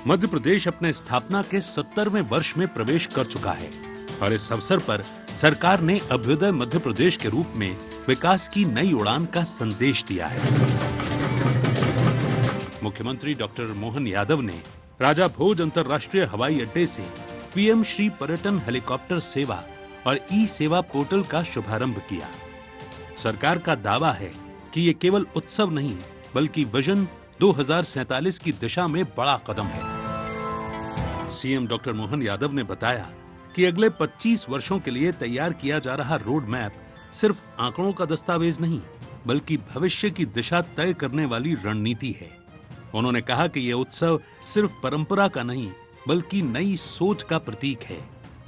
मध्य प्रदेश अपने स्थापना के 70वें वर्ष में प्रवेश कर चुका है और इस अवसर पर सरकार ने अभ्युदय मध्य प्रदेश के रूप में विकास की नई उड़ान का संदेश दिया है। मुख्यमंत्री डॉक्टर मोहन यादव ने राजा भोज अंतर्राष्ट्रीय हवाई अड्डे से पीएम श्री पर्यटन हेलीकॉप्टर सेवा और ई सेवा पोर्टल का शुभारंभ किया। सरकार का दावा है कि ये केवल उत्सव नहीं बल्कि विजन 2047 की दिशा में बड़ा कदम है। सीएम डॉक्टर मोहन यादव ने बताया कि अगले 25 वर्षों के लिए तैयार किया जा रहा रोड मैप सिर्फ आंकड़ों का दस्तावेज नहीं बल्कि भविष्य की दिशा तय करने वाली रणनीति है। उन्होंने कहा कि ये उत्सव सिर्फ परंपरा का नहीं बल्कि नई सोच का प्रतीक है,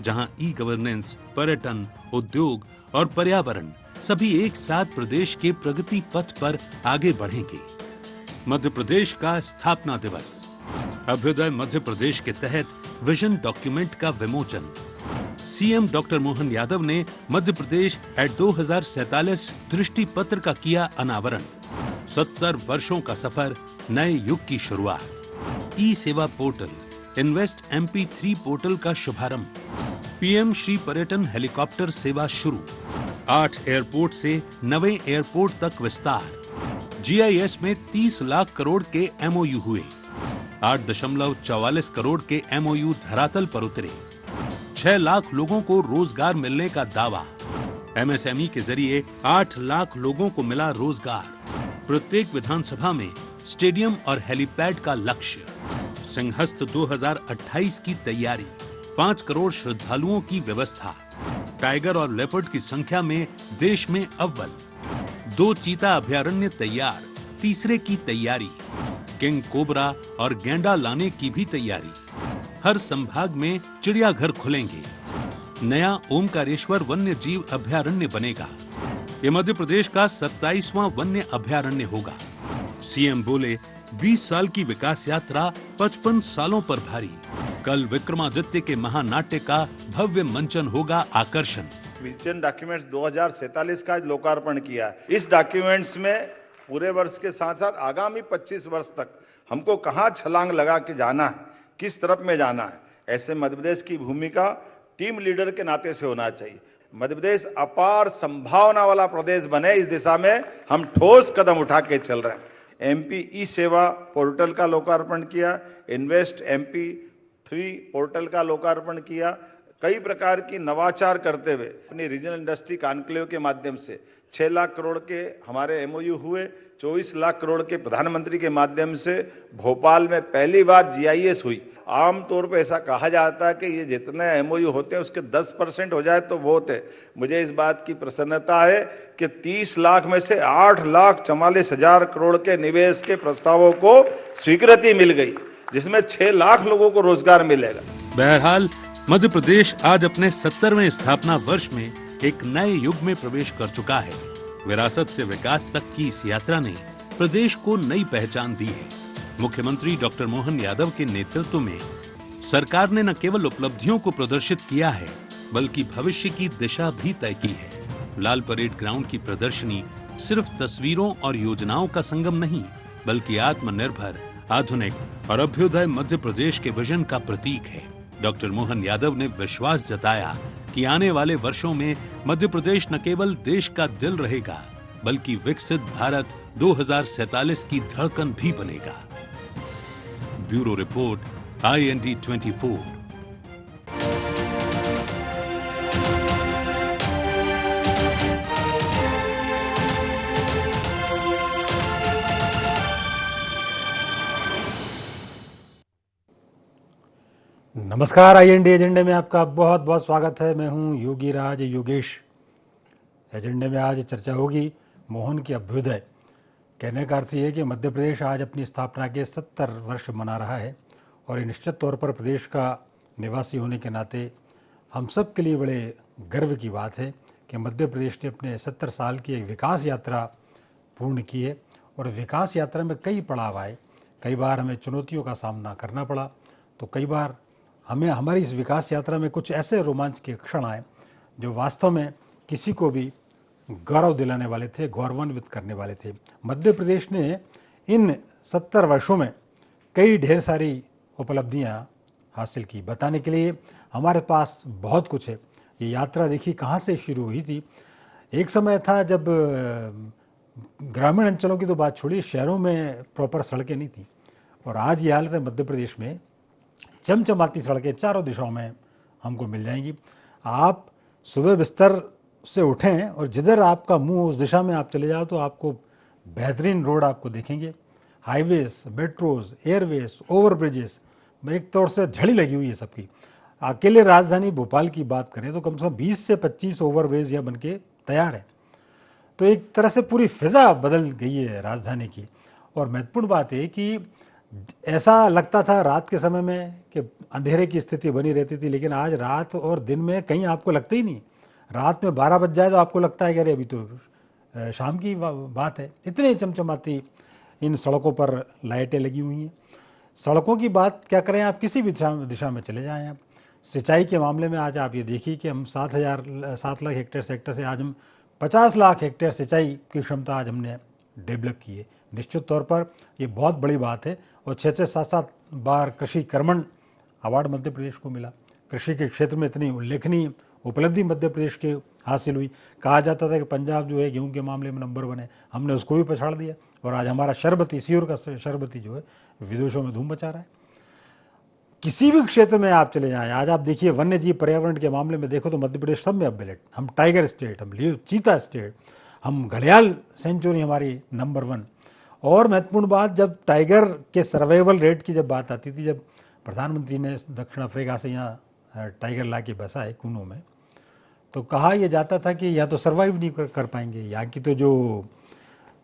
जहां ई गवर्नेंस, पर्यटन, उद्योग और पर्यावरण सभी एक साथ प्रदेश के प्रगति पथ पर आगे बढ़ेंगे। मध्य प्रदेश का स्थापना दिवस, अभ्युदय मध्य प्रदेश के तहत विजन डॉक्यूमेंट का विमोचन। सीएम डॉक्टर मोहन यादव ने मध्य प्रदेश एट 2047 दृष्टि पत्र का किया अनावरण। 70 वर्षों का सफर, नए युग की शुरुआत। ई सेवा पोर्टल, इन्वेस्ट MP 3 पोर्टल का शुभारंभ। पीएम श्री पर्यटन हेलीकॉप्टर सेवा शुरू। 8 एयरपोर्ट से 9वें एयरपोर्ट तक विस्तार। GIS में 30 लाख करोड़ के MOU हुए। 8.44 करोड़ के MOU धरातल पर उतरे। 6 लाख लोगों को रोजगार मिलने का दावा। MSME के जरिए 8 लाख लोगों को मिला रोजगार। प्रत्येक विधानसभा में स्टेडियम और हेलीपैड का लक्ष्य। सिंहस्थ 2028 की तैयारी। 5 करोड़ श्रद्धालुओं की व्यवस्था। टाइगर और लेपर्ड की संख्या में देश में अव्वल। 2 चीता अभयारण्य तैयार, तीसरे की तैयारी। किंग कोबरा और गैंडा लाने की भी तैयारी। हर संभाग में चिड़ियाघर खुलेंगे। नया ओमकारेश्वर वन्य जीव अभयारण्य बनेगा। ये मध्य प्रदेश का 27वां वन्य अभयारण्य होगा। सीएम बोले 20 साल की विकास यात्रा 55 सालों पर भारी। कल विक्रमादित्य के महानाट्य का भव्य मंचन होगा आकर्षण। विजन डॉक्यूमेंट्स 2047 का लोकार्पण किया। इस डॉक्यूमेंट्स में पूरे वर्ष के साथ साथ आगामी 25 वर्ष तक हमको कहां छलांग लगा के जाना है, किस तरफ में जाना है, ऐसे मध्य प्रदेश की भूमिका टीम लीडर के नाते से होना चाहिए। मध्य प्रदेश अपार संभावना वाला प्रदेश बने, इस दिशा में हम ठोस कदम उठा के चल रहे हैं। MP ई सेवा पोर्टल का लोकार्पण किया। इन्वेस्ट MP 3 पोर्टल का लोकार्पण किया। कई प्रकार की नवाचार करते हुए अपनी रीजनल इंडस्ट्री कॉन्क्लेव के माध्यम से 6 लाख करोड़ के हमारे MOU हुए। 24 लाख करोड़ के प्रधानमंत्री के माध्यम से भोपाल में पहली बार GIS हुई। आमतौर पर ऐसा कहा जाता है कि ये जितने MOU होते हैं उसके 10% हो जाए तो बहुत है। मुझे इस बात की प्रसन्नता है कि 30 लाख में से 8,44,000 करोड़ के निवेश के प्रस्तावों को स्वीकृति मिल गई, जिसमें 6 लाख लोगों को रोजगार मिलेगा। बहरहाल मध्य प्रदेश आज अपने 70वें स्थापना वर्ष में एक नए युग में प्रवेश कर चुका है। विरासत से विकास तक की इस यात्रा ने प्रदेश को नई पहचान दी है। मुख्यमंत्री डॉक्टर मोहन यादव के नेतृत्व में सरकार ने न केवल उपलब्धियों को प्रदर्शित किया है बल्कि भविष्य की दिशा भी तय की है। लाल परेड ग्राउंड की प्रदर्शनी सिर्फ तस्वीरों और योजनाओं का संगम नहीं बल्कि आत्मनिर्भर, आधुनिक और अभ्युदय मध्य प्रदेश के विजन का प्रतीक है। डॉक्टर मोहन यादव ने विश्वास जताया कि आने वाले वर्षों में मध्य प्रदेश न केवल देश का दिल रहेगा बल्कि विकसित भारत 2047 की धड़कन भी बनेगा। Bureau report, IND 24। नमस्कार, IND एजेंडे में आपका बहुत बहुत स्वागत है। मैं हूं योगी राज योगेश। एजेंडे में आज चर्चा होगी मोहन की अभ्युदय। कहने का अर्थ ये है कि मध्य प्रदेश आज अपनी स्थापना के 70 वर्ष मना रहा है और ये निश्चित तौर पर प्रदेश का निवासी होने के नाते हम सब के लिए बड़े गर्व की बात है कि मध्य प्रदेश ने अपने 70 साल की एक विकास यात्रा पूर्ण की है। और विकास यात्रा में कई पड़ाव आए, कई बार हमें चुनौतियों का सामना करना पड़ा, तो कई बार हमें हमारी इस विकास यात्रा में कुछ ऐसे रोमांच के क्षण आए जो वास्तव में किसी को भी गौरव दिलाने वाले थे, गौरवान्वित करने वाले थे। मध्य प्रदेश ने इन 70 वर्षों में कई ढेर सारी उपलब्धियां हासिल की। बताने के लिए हमारे पास बहुत कुछ है। ये यात्रा देखिए कहाँ से शुरू हुई थी। एक समय था जब ग्रामीण अंचलों की तो बात छोड़िए, शहरों में प्रॉपर सड़कें नहीं थी, और आज ये हालत है मध्य प्रदेश में चमचमाती सड़कें चारों दिशाओं में हमको मिल जाएंगी। आप सुबह बिस्तर से उठें और जिधर आपका मुंह उस दिशा में आप चले जाओ तो आपको बेहतरीन रोड आपको देखेंगे, highways, metros, Airways, over bridges, एक तौर से झड़ी लगी हुई है सबकी। अकेले राजधानी भोपाल की बात करें तो कम से कम 20 से 25 ओवरब्रिज यहाँ बन के तैयार है। तो एक तरह से पूरी फिजा बदल गई है राजधानी की। और महत्वपूर्ण बात है कि ऐसा लगता था रात के समय में कि अंधेरे की स्थिति बनी रहती थी, लेकिन आज रात और दिन में कहीं आपको लगता ही नहीं। रात में 12 बज जाए तो आपको लगता है कि अरे अभी तो शाम की बात है। इतनी चमचमाती इन सड़कों पर लाइटें लगी हुई हैं। सड़कों की बात क्या करें, आप किसी भी दिशा में चले जाएं। आप सिंचाई के मामले में आज आप ये देखिए कि हम 7 लाख हेक्टेयर सेक्टर से आज हम 50 लाख हेक्टेयर सिंचाई की क्षमता आज हमने डेवलप की है। निश्चित तौर पर ये बहुत बड़ी बात है। और 6 से 7 बार कृषि कर्मण अवार्ड मध्य प्रदेश को मिला। कृषि के क्षेत्र में इतनी उल्लेखनीय उपलब्धि मध्य प्रदेश के हासिल हुई। कहा जाता था कि पंजाब जो है गेहूं के मामले में नंबर 1 है, हमने उसको भी पछाड़ दिया। और आज हमारा शरबती, सीहोर का शरबती जो है विदेशों में धूम मचा रहा है। किसी भी क्षेत्र में आप चले जाएं, आज आप देखिए वन्य जीव पर्यावरण के मामले में देखो तो मध्य प्रदेश सब में अव्वल। हम टाइगर स्टेट, हम चीता स्टेट, हम घड़ियाल सेंचुरी हमारी नंबर 1। और महत्वपूर्ण बात, जब टाइगर के सर्वाइवल रेट की जब बात आती थी, जब प्रधानमंत्री ने दक्षिण अफ्रीका से यहाँ टाइगर ला के बसा है कूनों में, तो कहा यह जाता था कि यहाँ तो सर्वाइव नहीं कर पाएंगे, यहाँ की तो जो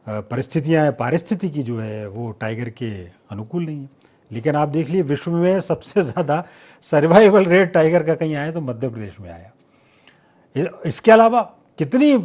परिस्थितियाँ हैं, पारिस्थितिकी जो है वो टाइगर के अनुकूल नहीं है। लेकिन आप देख लीजिए विश्व में सबसे ज़्यादा सर्वाइवल रेट टाइगर का कहीं आया तो मध्य प्रदेश में आया। इसके अलावा कितनी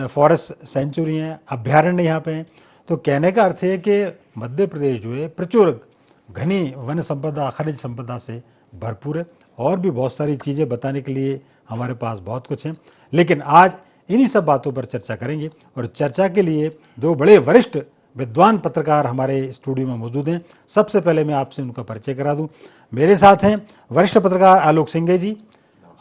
फॉरेस्ट सेंचुरी हैं, अभ्यारण्य यहाँ पे हैं। तो कहने का अर्थ है कि मध्य प्रदेश जो है प्रचुर घनी वन संपदा, खनिज संपदा से भरपूर है। और भी बहुत सारी चीज़ें बताने के लिए हमारे पास बहुत कुछ है, लेकिन आज इन्हीं सब बातों पर चर्चा करेंगे। और चर्चा के लिए 2 बड़े वरिष्ठ विद्वान पत्रकार हमारे स्टूडियो में मौजूद हैं। सबसे पहले मैं आपसे उनका परिचय करा दूं। मेरे साथ हैं वरिष्ठ पत्रकार आलोक सिंघे जी।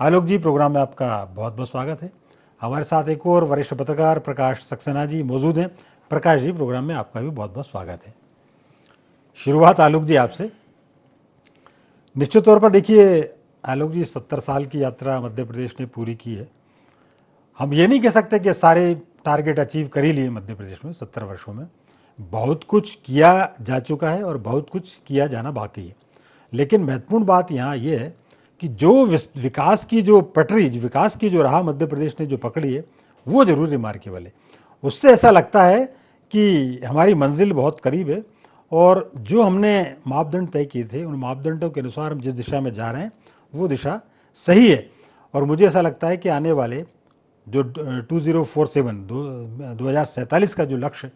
आलोक जी, प्रोग्राम में आपका बहुत बहुत स्वागत है। हमारे साथ एक और वरिष्ठ पत्रकार प्रकाश सक्सेना जी मौजूद हैं। प्रकाश जी, प्रोग्राम में आपका भी बहुत बहुत स्वागत है। शुरुआत आलोक जी आपसे। निश्चित तौर पर देखिए आलोक जी, 70 साल की यात्रा मध्य प्रदेश ने पूरी की है। हम ये नहीं कह सकते कि सारे टारगेट अचीव कर ही लिए मध्य प्रदेश में। 70 वर्षों में बहुत कुछ किया जा चुका है और बहुत कुछ किया जाना बाकी है। लेकिन महत्वपूर्ण बात यहाँ ये है कि जो विकास की जो पटरी, विकास की जो राह मध्य प्रदेश ने जो पकड़ी है वो जरूर रिमार्केबल है। उससे ऐसा लगता है कि हमारी मंजिल बहुत करीब है और जो हमने मापदंड तय किए थे उन मापदंडों के अनुसार हम जिस दिशा में जा रहे हैं वो दिशा सही है। और मुझे ऐसा लगता है कि आने वाले जो 2047 का जो लक्ष्य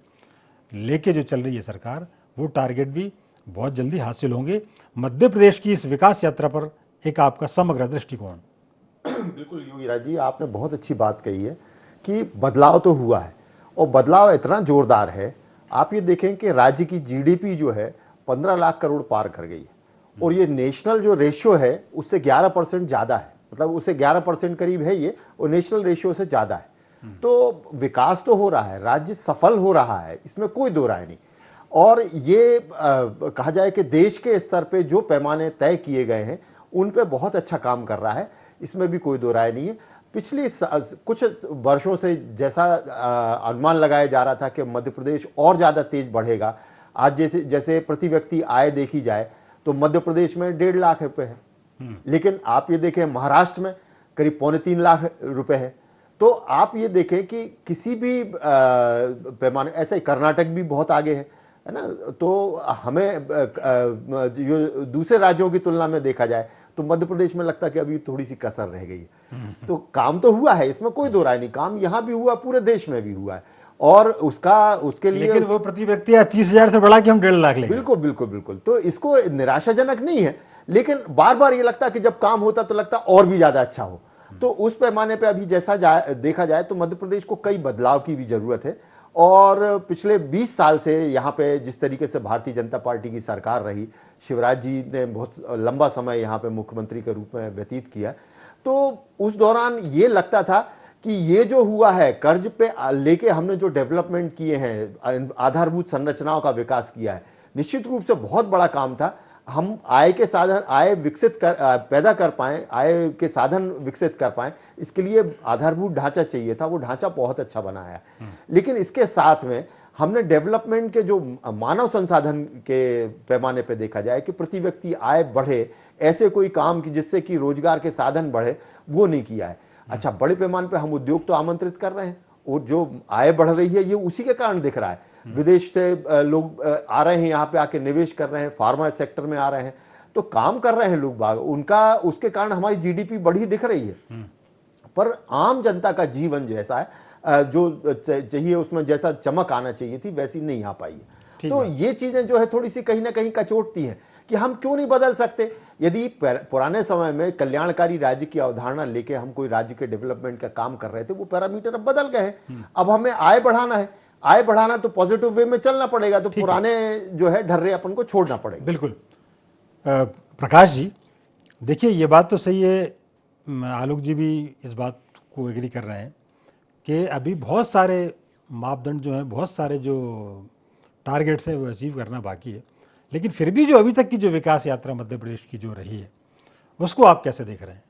लेके जो चल रही है सरकार, वो टारगेट भी बहुत जल्दी हासिल होंगे। मध्य प्रदेश की इस विकास यात्रा पर एक आपका समग्र दृष्टिकोण। बिल्कुल योगीराज जी, आपने बहुत अच्छी बात कही है कि बदलाव तो हुआ है और बदलाव इतना जोरदार है। आप ये देखें कि राज्य की जीडीपी जो है 15 लाख करोड़ पार कर गई है और ये नेशनल जो रेशियो है उससे 11% ज़्यादा है। मतलब उससे 11% करीब है ये, और नेशनल रेशियो से ज़्यादा है। तो विकास तो हो रहा है, राज्य सफल हो रहा है, इसमें कोई दो राय नहीं। और ये कहा जाए कि देश के स्तर पे जो पैमाने तय किए गए हैं उन पे बहुत अच्छा काम कर रहा है, इसमें भी कोई दो राय नहीं है। पिछले कुछ वर्षों से जैसा अनुमान लगाया जा रहा था कि मध्य प्रदेश और ज़्यादा तेज बढ़ेगा। आज जैसे प्रति व्यक्ति आय देखी जाए तो मध्य प्रदेश में 1.5 लाख रुपए है, लेकिन आप ये देखें महाराष्ट्र में करीब 2.25 लाख रुपए है। तो आप ये देखें कि किसी भी पैमाने, ऐसे ही कर्नाटक भी बहुत आगे है ना। तो हमें जो दूसरे राज्यों की तुलना में देखा जाए तो मध्य प्रदेश में लगता है कि अभी थोड़ी सी कसर रह गई है। तो काम तो हुआ है, इसमें कोई दो राय नहीं। काम यहाँ भी हुआ, पूरे देश में भी हुआ है। और उसके लिए लेकिन वो प्रति व्यक्ति 30,000 से बढ़ा के हम 1.5 लाख लेंगे। बिल्कुल बिल्कुल बिल्कुल। तो इसको निराशाजनक नहीं है, लेकिन बार बार ये लगता है कि जब काम होता तो लगता और भी ज्यादा अच्छा हो। तो उस पैमाने पे अभी जैसा देखा जाए तो मध्य प्रदेश को कई बदलाव की भी जरूरत है। और पिछले 20 साल से यहाँ पे जिस तरीके से भारतीय जनता पार्टी की सरकार रही, शिवराज जी ने बहुत लंबा समय यहाँ पे मुख्यमंत्री के रूप में व्यतीत किया। तो उस दौरान ये लगता था कि ये जो हुआ है कर्ज पे लेके हमने जो डेवलपमेंट किए हैं, आधारभूत संरचनाओं का विकास किया है, निश्चित रूप से बहुत बड़ा काम था। हम आय के साधन पैदा कर पाए, आय के साधन विकसित कर पाए, इसके लिए आधारभूत ढांचा चाहिए था। वो ढांचा बहुत अच्छा बनाया, लेकिन इसके साथ में हमने डेवलपमेंट के जो मानव संसाधन के पैमाने पे देखा जाए कि प्रति व्यक्ति आय बढ़े, ऐसे कोई काम की जिससे कि रोजगार के साधन बढ़े, वो नहीं किया है। अच्छा, बड़े पैमाने पे हम उद्योग तो आमंत्रित कर रहे हैं और जो आय बढ़ रही है ये उसी के कारण दिख रहा है। विदेश से लोग आ रहे हैं, यहाँ पे आके निवेश कर रहे हैं, फार्मा सेक्टर में आ रहे हैं, तो काम कर रहे हैं लोग बाग, उनका उसके कारण हमारी जीडीपी बढ़ी दिख रही है। पर आम जनता का जीवन जैसा है, जो चाहिए उसमें जैसा चमक आना चाहिए थी वैसी नहीं आ पाई है। तो ये चीजें जो है थोड़ी सी कहीं ना कहीं कचोटती हैं कि हम क्यों नहीं बदल सकते। यदि पुराने समय में कल्याणकारी राज्य की अवधारणा लेके हम कोई राज्य के डेवलपमेंट का काम कर रहे थे, वो पैरामीटर अब बदल गए हैं। अब हमें आय बढ़ाना है, आय बढ़ाना तो पॉजिटिव वे में चलना पड़ेगा, तो पुराने जो है ढर्रे अपन को छोड़ना पड़ेगा। बिल्कुल। प्रकाश जी, देखिए ये बात तो सही है, आलोक जी भी इस बात को एग्री कर रहे हैं कि अभी बहुत सारे मापदंड जो हैं, बहुत सारे जो टारगेट्स हैं वो अचीव करना बाकी है, लेकिन फिर भी जो अभी तक की जो विकास यात्रा मध्य प्रदेश की जो रही है उसको आप कैसे देख रहे हैं?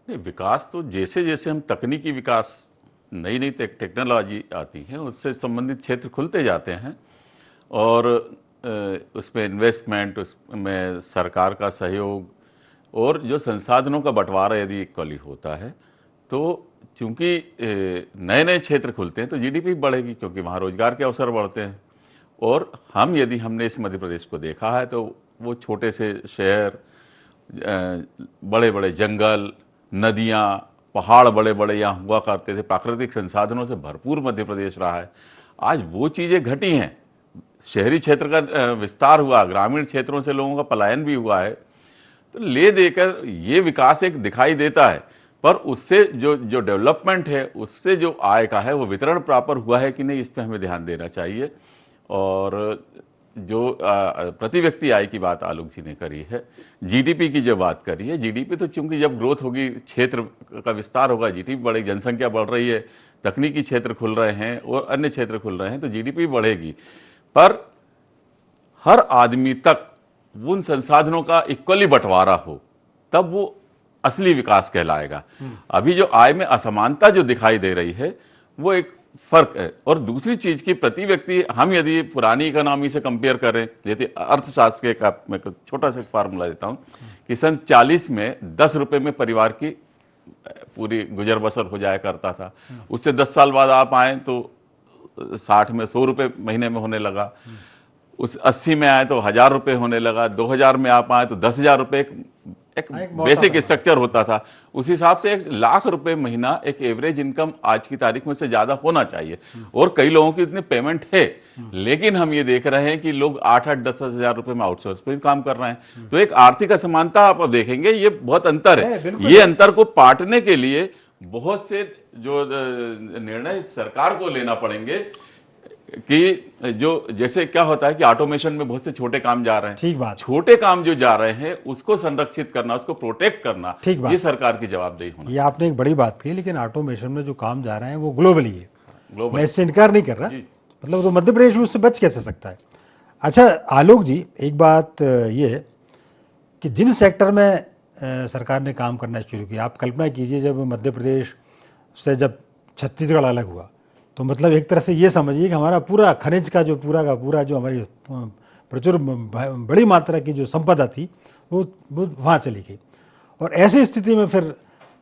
नहीं, विकास तो जैसे जैसे हम तकनीकी विकास, नई नई टेक्नोलॉजी आती है, उससे संबंधित क्षेत्र खुलते जाते हैं और उसमें इन्वेस्टमेंट, उसमें सरकार का सहयोग और जो संसाधनों का बंटवारा यदि इक्वली होता है, तो चूंकि नए नए क्षेत्र खुलते हैं तो जीडीपी बढ़ेगी, क्योंकि वहाँ रोजगार के अवसर बढ़ते हैं। और हमने इस मध्य प्रदेश को देखा है तो वो छोटे से शहर, बड़े बड़े जंगल, नदियाँ, पहाड़ बड़े बड़े यहाँ हुआ करते थे, प्राकृतिक संसाधनों से भरपूर मध्य प्रदेश रहा है। आज वो चीज़ें घटी हैं, शहरी क्षेत्र का विस्तार हुआ, ग्रामीण क्षेत्रों से लोगों का पलायन भी हुआ है, तो ले देकर ये विकास एक दिखाई देता है, पर उससे जो डेवलपमेंट है, उससे जो आय का है वो वितरण प्रॉपर हुआ है कि नहीं, इस पर हमें ध्यान देना चाहिए। और जो प्रति व्यक्ति आय की बात आलोक जी ने करी है, जीडीपी की जो बात करी है, जीडीपी तो चूंकि जब ग्रोथ होगी, क्षेत्र का विस्तार होगा, जीडीपी बढ़ेगी, जनसंख्या बढ़ रही है, तकनीकी क्षेत्र खुल रहे हैं और अन्य क्षेत्र खुल रहे हैं, तो जीडीपी बढ़ेगी। पर हर आदमी तक उन संसाधनों का इक्वली बंटवारा हो, तब वो असली विकास कहलाएगा। अभी जो आय में असमानता जो दिखाई दे रही है वो एक फर्क है। और दूसरी चीज की प्रति व्यक्ति, हम यदि पुरानी इकोनॉमी से कंपेयर करें, जैसे अर्थशास्त्र का मैं छोटा सा फार्मूला देता हूं कि सन 40 में 10 रुपए में परिवार की पूरी गुजर बसर हो जाया करता था। उससे 10 साल बाद आप आए तो 60 में 100 रुपए महीने में होने लगा, उस 80 में आए तो 1000 रुपए होने लगा, 2000 में आप आए तो 10,000 रुपए एक बेसिक स्ट्रक्चर होता था। उस हिसाब से 1 लाख रुपए महीना एक एवरेज इनकम आज की तारीख में से ज्यादा होना चाहिए। और कई लोगों की इतनी पेमेंट है, लेकिन हम ये देख रहे हैं कि लोग 8-8, 10-10 हजार रुपए में आउटसोर्स पे भी काम कर रहे हैं। तो एक आर्थिक असमानता आप देखेंगे, ये बहुत अंतर है। ये अंतर को पाटने के लिए बहुत से जो निर्णय सरकार को लेना पड़ेंगे कि जो जैसे क्या होता है कि ऑटोमेशन में बहुत से छोटे काम जा रहे हैं, ठीक बात, छोटे काम जो जा रहे हैं उसको संरक्षित करना, उसको प्रोटेक्ट करना, ये सरकार की जवाबदेही होना। ये आपने एक बड़ी बात कही, लेकिन ऑटोमेशन में जो काम जा रहे हैं वो ग्लोबली है, मैं इससे इनकार नहीं कर रहा, मतलब तो मध्य प्रदेश उससे बच कैसे सकता है। अच्छा आलोक जी, एक बात ये है कि जिन सेक्टर में सरकार ने काम करना शुरू किया, आप कल्पना कीजिए जब मध्य प्रदेश से जब छत्तीसगढ़ अलग हुआ, तो मतलब एक तरह से ये समझिए कि हमारा पूरा खनिज का जो पूरा जो हमारी प्रचुर बड़ी मात्रा की जो संपदा थी वो वहाँ चली गई। और ऐसी स्थिति में फिर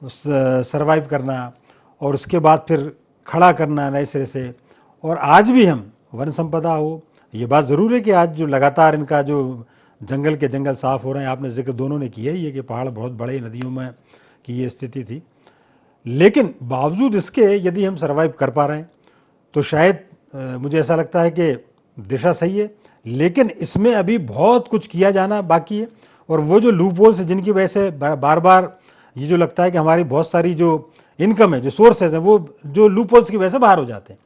सरवाइव करना और उसके बाद फिर खड़ा करना नए सिरे से, और आज भी हम वन संपदा हो, ये बात ज़रूर है कि आज जो लगातार इनका जो जंगल के जंगल साफ़ हो रहे हैं, आपने जिक्र दोनों ने किया ही है कि पहाड़ बहुत बड़े नदियों में की ये स्थिति थी, लेकिन बावजूद इसके यदि हम सर्वाइव कर पा रहे हैं तो शायद मुझे ऐसा लगता है कि दिशा सही है, लेकिन इसमें अभी बहुत कुछ किया जाना बाकी है। और वो जो लूप होल्स है जिनकी वजह से बार बार ये जो लगता है कि हमारी बहुत सारी जो इनकम है, जो सोर्सेज हैं, वो जो लूप होल्स की वजह से बाहर हो जाते हैं,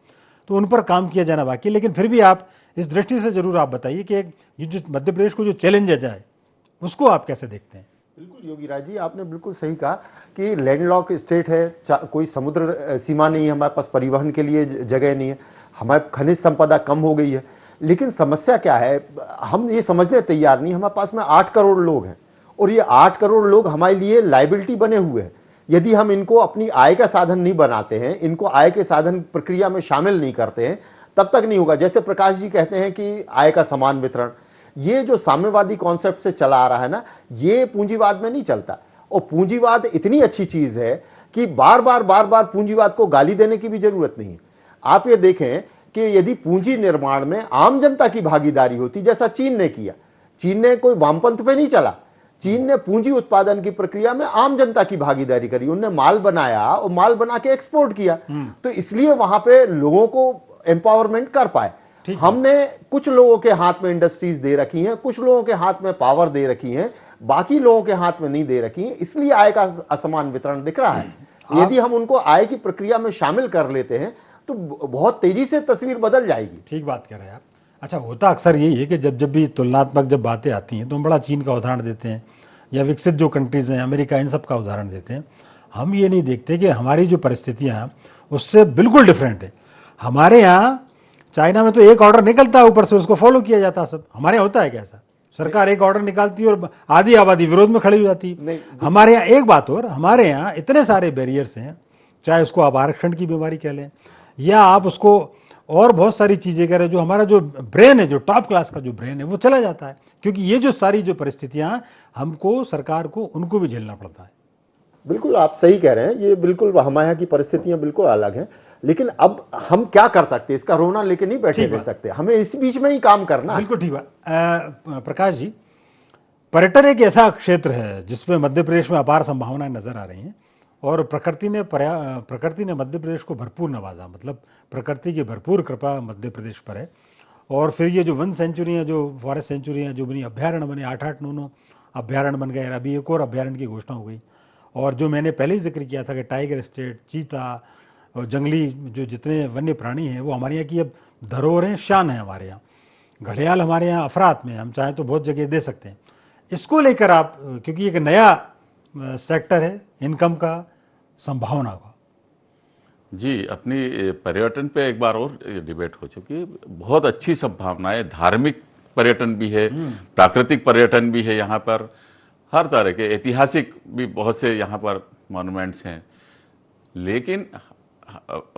तो उन पर काम किया जाना बाकी है। लेकिन फिर भी आप इस दृष्टि से जरूर आप बताइए कि ये जो मध्य प्रदेश को जो चैलेंजेज है उसको आप कैसे देखते हैं? बिल्कुल योगी राज जी, आपने बिल्कुल सही कहा कि लैंडलॉक स्टेट है, कोई समुद्र सीमा नहीं है, हमारे पास परिवहन के लिए जगह नहीं है, हमारे खनिज संपदा कम हो गई है। लेकिन समस्या क्या है, हम ये समझने तैयार नहीं, हमारे पास में 8 करोड़ लोग हैं और ये 8 करोड़ लोग हमारे लिए लाइबिलिटी बने हुए हैं। यदि हम इनको अपनी आय का साधन नहीं बनाते हैं, इनको आय के साधन प्रक्रिया में शामिल नहीं करते हैं, तब तक नहीं होगा। जैसे प्रकाश जी कहते हैं कि आय का समान वितरण, ये जो साम्यवादी कॉन्सेप्ट से चला आ रहा है ना, ये पूंजीवाद में नहीं चलता। और पूंजीवाद इतनी अच्छी चीज है कि बार बार पूंजीवाद को गाली देने की भी जरूरत नहीं है। आप ये देखें कि यदि पूंजी निर्माण में आम जनता की भागीदारी होती, जैसा चीन ने किया, चीन ने कोई वामपंथ पे नहीं चला, चीन ने पूंजी उत्पादन की प्रक्रिया में आम जनता की भागीदारी करी, उन्होंने माल बनाया और माल बना के एक्सपोर्ट किया, तो इसलिए वहां पे लोगों को एम्पावरमेंट कर पाए। हमने कुछ लोगों के हाथ में इंडस्ट्रीज दे रखी हैं, कुछ लोगों के हाथ में पावर दे रखी हैं, बाकी लोगों के हाथ में नहीं दे रखी हैं, इसलिए आय का असमान वितरण दिख रहा है। यदि हम उनको आय की प्रक्रिया में शामिल कर लेते हैं तो बहुत तेजी से तस्वीर बदल जाएगी। ठीक बात कह रहे हैं आप। अच्छा, होता अक्सर यही है कि जब भी तुलनात्मक जब बातें आती हैं तो हम बड़ा चीन का उदाहरण देते हैं या विकसित जो कंट्रीज हैं, अमेरिका, इन सब का उदाहरण देते हैं। हम ये नहीं देखते कि हमारी जो परिस्थितियाँ हैं उससे बिल्कुल डिफरेंट है। हमारे यहाँ, चाइना में तो एक ऑर्डर निकलता है, ऊपर से उसको फॉलो किया जाता है सब। हमारे यहाँ होता है कैसा, सरकार एक ऑर्डर निकालती है और आधी आबादी विरोध में खड़ी हो जाती है। हमारे यहाँ एक बात और, हमारे यहाँ इतने सारे बैरियर्स हैं, चाहे उसको आप आरक्षण की बीमारी कह लें या आप उसको और बहुत सारी चीज़ें कह रहे हैं, जो हमारा जो ब्रेन है, जो टॉप क्लास का जो ब्रेन है, वो चला जाता है। क्योंकि ये जो सारी जो परिस्थितियाँ हमको, सरकार को, उनको भी झेलना पड़ता है। बिल्कुल आप सही कह रहे हैं, ये बिल्कुल हमारे यहाँ की परिस्थितियां बिल्कुल अलग हैं। लेकिन अब हम क्या कर सकते हैं, इसका रोना लेके नहीं बैठे रह सकते, हमें इस बीच में ही काम करना है। बिल्कुल ठीक बात। प्रकाश जी, पर्यटन एक ऐसा क्षेत्र है जिसमें मध्य प्रदेश में अपार संभावनाएं नजर आ रही हैं और प्रकृति ने मध्य प्रदेश को भरपूर नवाजा, मतलब प्रकृति की भरपूर कृपा मध्य प्रदेश पर है। और फिर ये जो वन सेंचुरी हैं, जो फॉरेस्ट सेंचुरी हैं, जो बनी, अभ्यारण्य बने, 8-8, 9-9 अभ्यारण्य बन गए, अभी एक और अभ्यारण्य की घोषणा हो गई। और जो मैंने पहले ही जिक्र किया था कि टाइगर स्टेट, चीता और जंगली जो जितने वन्य प्राणी हैं वो हमारे यहाँ की अब धरोहर हैं, शान है हमारे यहाँ। घड़ियाल हमारे यहाँ अफरात में, हम चाहें तो बहुत जगह दे सकते हैं। इसको लेकर आप, क्योंकि एक नया सेक्टर है इनकम का, संभावना का। जी, अपनी पर्यटन पे एक बार और डिबेट हो चुकी है। बहुत अच्छी संभावनाएं, धार्मिक पर्यटन भी है, प्राकृतिक पर्यटन भी है, यहाँ पर हर तरह के, ऐतिहासिक भी बहुत से यहाँ पर मॉन्यूमेंट्स हैं। लेकिन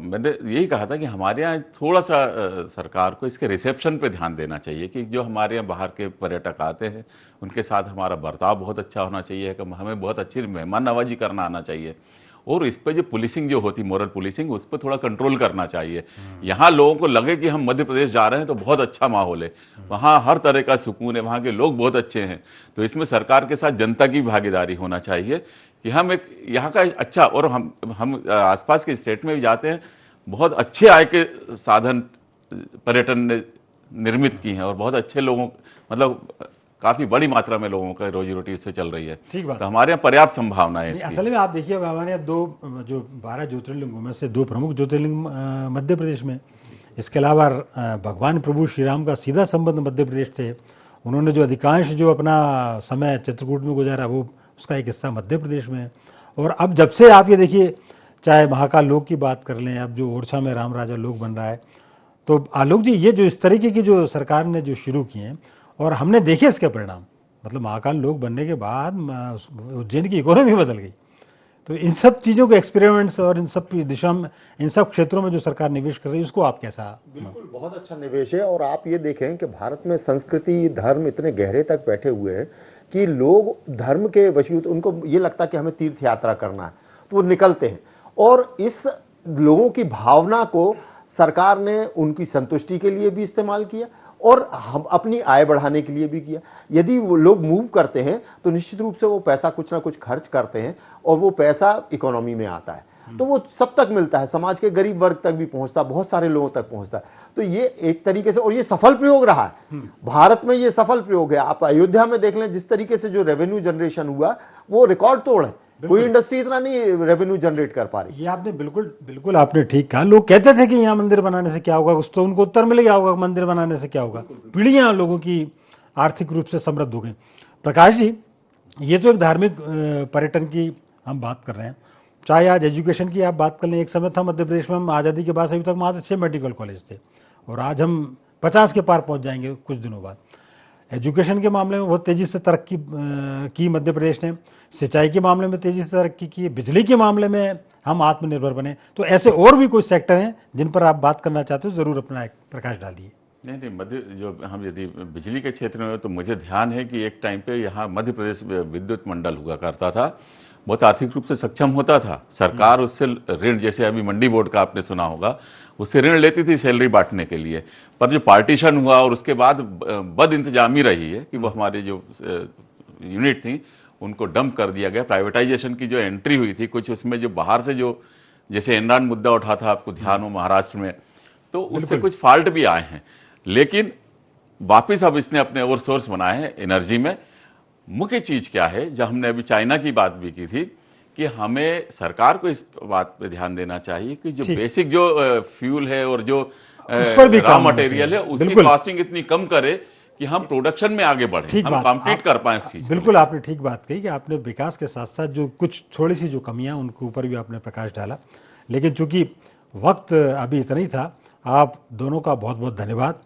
मैंने यही कहा था कि हमारे यहाँ थोड़ा सा सरकार को इसके रिसेप्शन पे ध्यान देना चाहिए कि जो हमारे यहाँ बाहर के पर्यटक आते हैं उनके साथ हमारा बर्ताव बहुत अच्छा होना चाहिए, कि हमें बहुत अच्छी मेहमान नवाजी करना आना चाहिए। और इस पर जो पुलिसिंग जो होती, मोरल पुलिसिंग, उस पर थोड़ा कंट्रोल करना चाहिए। यहाँ लोगों को लगे कि हम मध्य प्रदेश जा रहे हैं तो बहुत अच्छा माहौल है, वहाँ हर तरह का सुकून है, वहाँ के लोग बहुत अच्छे हैं। तो इसमें सरकार के साथ जनता की भागीदारी होना चाहिए कि हम एक यहाँ का अच्छा, और हम आसपास के स्टेट में भी जाते हैं, बहुत अच्छे आय के साधन पर्यटन ने निर्मित की हैं और बहुत अच्छे लोगों, मतलब काफी बड़ी मात्रा में लोगों का रोजी रोटी इससे चल रही है। ठीक बात। तो हमारे यहाँ पर्याप्त संभावना है। असल में आप देखिए, हमारे यहाँ जो 12 ज्योतिर्लिंगों में से 2 प्रमुख ज्योतिर्लिंग मध्य प्रदेश में, इसके अलावा भगवान प्रभु श्री राम का सीधा संबंध मध्य प्रदेश से, उन्होंने जो अधिकांश जो अपना समय चित्रकूट में गुजारा, वो उसका एक हिस्सा मध्य प्रदेश में है। और अब जब से आप ये देखिए, चाहे महाकाल लोक की बात कर लें, अब जो ओरछा में राम राजा लोक बन रहा है, तो आलोक जी, ये जो इस तरीके की जो सरकार ने जो शुरू किए हैं और हमने देखे इसके परिणाम, मतलब महाकाल लोक बनने के बाद उज्जैन की इकोनॉमी बदल गई। तो इन सब चीज़ों के एक्सपेरिमेंट्स और इन सब दिशा में, इन सब क्षेत्रों में जो सरकार निवेश कर रही है, उसको आप कैसा? बिल्कुल बहुत अच्छा निवेश है। और आप ये देखें कि भारत में संस्कृति, धर्म इतने गहरे तक बैठे हुए हैं कि लोग धर्म के वशीभूत, उनको ये लगता है कि हमें तीर्थ यात्रा करना है तो वो निकलते हैं। और इस लोगों की भावना को सरकार ने उनकी संतुष्टि के लिए भी इस्तेमाल किया और हम अपनी आय बढ़ाने के लिए भी किया। यदि वो लोग मूव करते हैं तो निश्चित रूप से वो पैसा कुछ ना कुछ खर्च करते हैं और वो पैसा इकोनॉमी में आता है, तो वो सब तक मिलता है, समाज के गरीब वर्ग तक भी पहुंचता, बहुत सारे लोगों तक पहुंचता है। तो ये एक तरीके से, और ये सफल प्रयोग रहा है भारत में, ये सफल प्रयोग है। आप अयोध्या में देख लें, जिस तरीके से जो रेवेन्यू जनरेशन हुआ वो रिकॉर्ड तोड़ है। कोई इंडस्ट्री इतना नहीं रेवेन्यू जनरेट कर पा रही। ये आपने बिल्कुल बिल्कुल आपने ठीक कहा। लोग कहते थे कि यहाँ मंदिर बनाने से क्या होगा, उस तो उनको उत्तर मिल गया होगा, मंदिर बनाने से क्या होगा। पीढ़ियां लोगों की आर्थिक रूप से समृद्ध हो गई। प्रकाश जी, ये तो एक धार्मिक पर्यटन की हम बात कर रहे हैं, चाहे आज एजुकेशन की आप बात कर लें। एक समय था मध्य प्रदेश में, हम आज़ादी के बाद अभी तक मात्र 6 मेडिकल कॉलेज थे और आज हम 50 के पार पहुंच जाएंगे कुछ दिनों बाद। एजुकेशन के मामले में बहुत तेज़ी से तरक्की की मध्य प्रदेश ने, सिंचाई के मामले में तेज़ी से तरक्की की, बिजली के मामले में हम आत्मनिर्भर बने। तो ऐसे और भी कुछ सेक्टर हैं जिन पर आप बात करना चाहते हो, ज़रूर अपना एक प्रकाश डालिए। नहीं, मध्य जो हम यदि बिजली के क्षेत्र में, तो मुझे ध्यान है कि एक टाइम पे यहाँ मध्य प्रदेश विद्युत मंडल हुआ करता था, बहुत आर्थिक रूप से सक्षम होता था। सरकार उससे ऋण, जैसे अभी मंडी बोर्ड का आपने सुना होगा, उससे ऋण लेती थी सैलरी बांटने के लिए। पर जो पार्टीशन हुआ और उसके बाद बद इंतजामी रही है कि वो हमारे जो यूनिट थी उनको डंप कर दिया गया। प्राइवेटाइजेशन की जो एंट्री हुई थी, कुछ उसमें जो बाहर से जो, जैसे एनरान मुद्दा उठा था, आपको ध्यान हो महाराष्ट्र में, तो उससे कुछ फॉल्ट भी आए हैं। लेकिन वापिस अब इसने अपने और सोर्स बनाए हैं एनर्जी में। मुख्य चीज क्या है, जब हमने अभी चाइना की बात भी की थी, कि हमें सरकार को इस बात पे ध्यान देना चाहिए कि जो बेसिक जो फ्यूल है और जो रॉ मटेरियल है, उसकी कॉस्टिंग इतनी कम करे कि हम प्रोडक्शन में आगे बढ़े, हम कॉम्पीट कर पाए इस चीज। बिल्कुल आपने ठीक बात कही कि आपने विकास के साथ साथ जो कुछ थोड़ी सी जो कमियां, उनके ऊपर भी आपने प्रकाश डाला। लेकिन चूंकि वक्त अभी इतना ही था, आप दोनों का बहुत बहुत धन्यवाद।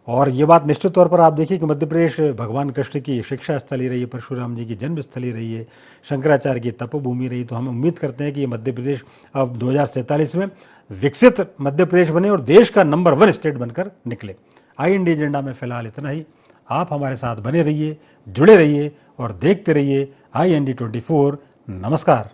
और ये बात निश्चित तौर पर आप देखिए कि मध्य प्रदेश भगवान कृष्ण की शिक्षा स्थली रही है, परशुराम जी की जन्म स्थली रही है, शंकराचार्य की तपोभूमि रही। तो हम उम्मीद करते हैं कि ये मध्य प्रदेश अब 2047 में विकसित मध्य प्रदेश बने और देश का नंबर 1 स्टेट बनकर निकले। IND एजेंडा में फिलहाल इतना ही। आप हमारे साथ बने रहिए, जुड़े रहिए और देखते रहिए IND 24। नमस्कार।